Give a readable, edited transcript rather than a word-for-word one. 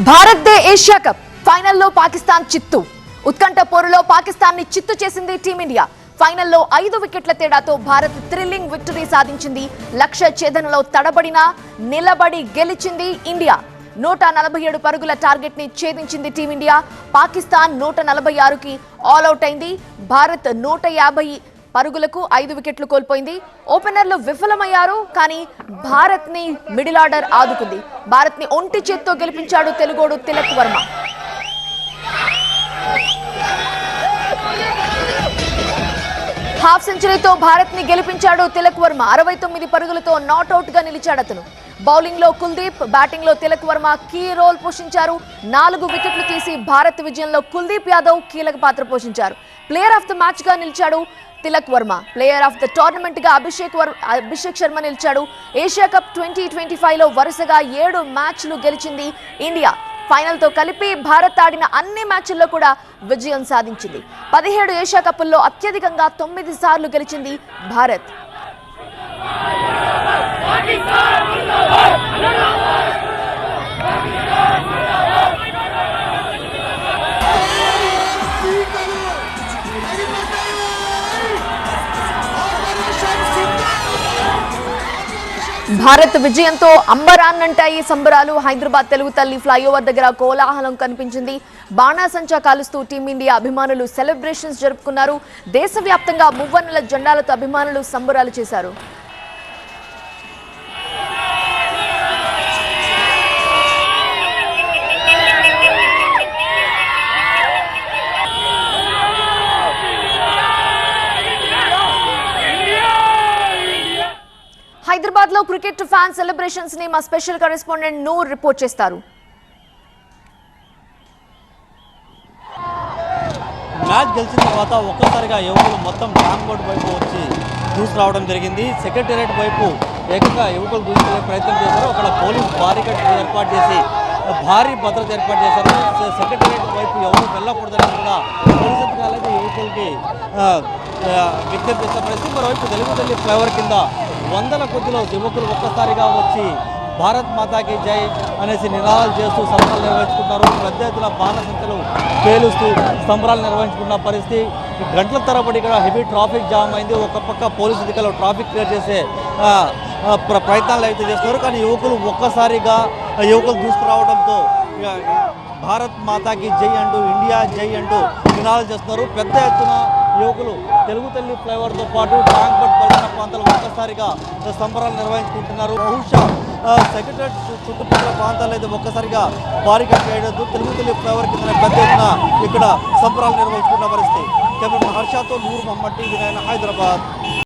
Bharat they Asia cup ఫైనల్లో పాకిస్తాన్ చిత్తు. ఉత్కంఠ పోరులో పాకిస్తాన్ ని చిత్తు చేసింది టీమిండియా. ఫైనల్లో 5 వికెట్ల తేడాతో భారత్ థ్రిల్లింగ్ విక్టరీ సాధించింది. లక్ష్య ఛేదనలో తడబడినా నిలబడి గెలిచింది ఇండియా. 147 పరుగుల టార్గెట్ ని ఛేదించింది టీమిండియా. పాకిస్తాన్ 146కి ఆల్అౌట్ అయింది. భారత్ 150 పరుగులకు 5 వికెట్లు కోల్పోయింది. ఓపెనర్లు విఫలమయ్యారు, కానీ భారత్ ని మిడిల్ ఆర్డర్ ఆదుకుంది. భారత్ ని ఒంటి చేత్తో గెలిపించాడు తెలుగోడు తిలక్ వర్మ. హాఫ్ సెంచరీతో భారత్ ని గెలిపించాడు తిలక్ వర్మ. 69 పరుగులతో నాట్అవుట్ గా నిలిచాడు అతను. బౌలింగ్ లో కుల్దీప్, బ్యాటింగ్ లో తిలక్ వర్మ కీ రోల్ పోషించారు. 4 వికెట్లు తీసి భారత్ విజయంలో కుల్దీప్ యాదవ్ కీలక పాత్ర పోషించారు. ప్లేయర్ ఆఫ్ ద మ్యాచ్ గా నిలిచాడు Tilak Varma. Player of the tournament గా అభిషేక్ శర్మ నిలిచాడు. ఏషియా కప్ 2025 లో వరుసగా 7 మ్యాచ్లు గెలిచింది ఇండియా. ఫైనల్ తో కలిపి భారత్ ఆడిన అన్ని మ్యాచ్ల్లో కూడా విజయం సాధించింది. 17 ఏషియా కప్పుల్లో అత్యధికంగా 9 సార్లు గెలిచింది భారత్. భారత్ విజయంతో అంబరాన్నంటాయి సంబరాలు. హైదరాబాద్ తెలుగు తల్లి ఫ్లైఓవర్ దగ్గర కోలాహలం కనిపించింది. బాణాసంచా కాలుస్తూ టీమిండియా అభిమానులు సెలబ్రేషన్స్ జరుపుకున్నారు. దేశవ్యాప్తంగా మువ్వన్నెల జెండాలతో అభిమానులు సంబరాలు చేశారు. హైదరాబాద్ లో క్రికెట్ ఫ్యాన్ సెలబ్రేషన్స్ ని మా స్పెషల్ కరెస్పాండెంట్ నూర్ రిపోర్ట్ చేస్తారు. మ్యాచ్ గెలిచిన తర్వాత ఒక్కసారిగా యువకులు మొత్తం ట్యాంక్ బోర్డు వైపు వచ్చి దూసుకురావడం జరిగింది. సెక్రటేరియట్ వైపు ఏకంగా యువకులు దూసుకెళ్లే ప్రయత్నం చేశారు. అక్కడ పోలీస్ బారికేడ్ ఏర్పాటు చేసి భారీ భద్రత ఏర్పాటు చేశారు. సెక్రటేరియట్ వైపు ఎవరు వెళ్ళకూడదని కూడా పోలీసు అధికారులకు యువకులకి విజ్ఞప్తి చేసిన పరిస్థితి. మరోవైపు తెలుగు తల్లి ఫ్లైఓవర్ కింద వందల కొద్దిలో యువకులు ఒక్కసారిగా వచ్చి భారత్ మాతాకి జై అనేసి నినాదాలు చేస్తూ సంబరాలు నిర్వహించుకుంటున్నారు. పెద్ద ఎత్తున బాణసంచలు పేలుస్తూ సంబరాలు నిర్వహించుకున్న పరిస్థితి. గంటల తరబడి ఇక్కడ హెవీ ట్రాఫిక్ జామ్ అయింది. ఒక పక్క పోలీసు అధికారులు ట్రాఫిక్ క్లియర్ చేసే ప్రయత్నాలు అయితే చేస్తున్నారు. కానీ యువకులు ఒక్కసారిగా యువకులు దూసుకురావడంతో భారత్ మాతాకి జై అంటూ, ఇండియా జై అంటూ నినాదాలు చేస్తున్నారు. పెద్ద ఎత్తున యువకులు తెలుగు తల్లి ఫ్లైఓవర్తో పాటు ట్యాంక్ బండ్ పరిసర ప్రాంతాలు ఒక్కసారిగా సంబరాలు నిర్వహించుకుంటున్నారు. బహుశా సెక్రటరీ చుట్టుపక్కల ప్రాంతాలు అయితే ఒక్కసారిగా భారీగా చేయడంతో తెలుగు తల్లి ఫ్లైఓవర్ కింద పెద్ద ఎత్తున ఇక్కడ సంబరాలు నిర్వహించుకున్న పరిస్థితి. కెమెరా హర్షాతో నూర్ మహమ్మద్, టీవీ 9 హైదరాబాద్.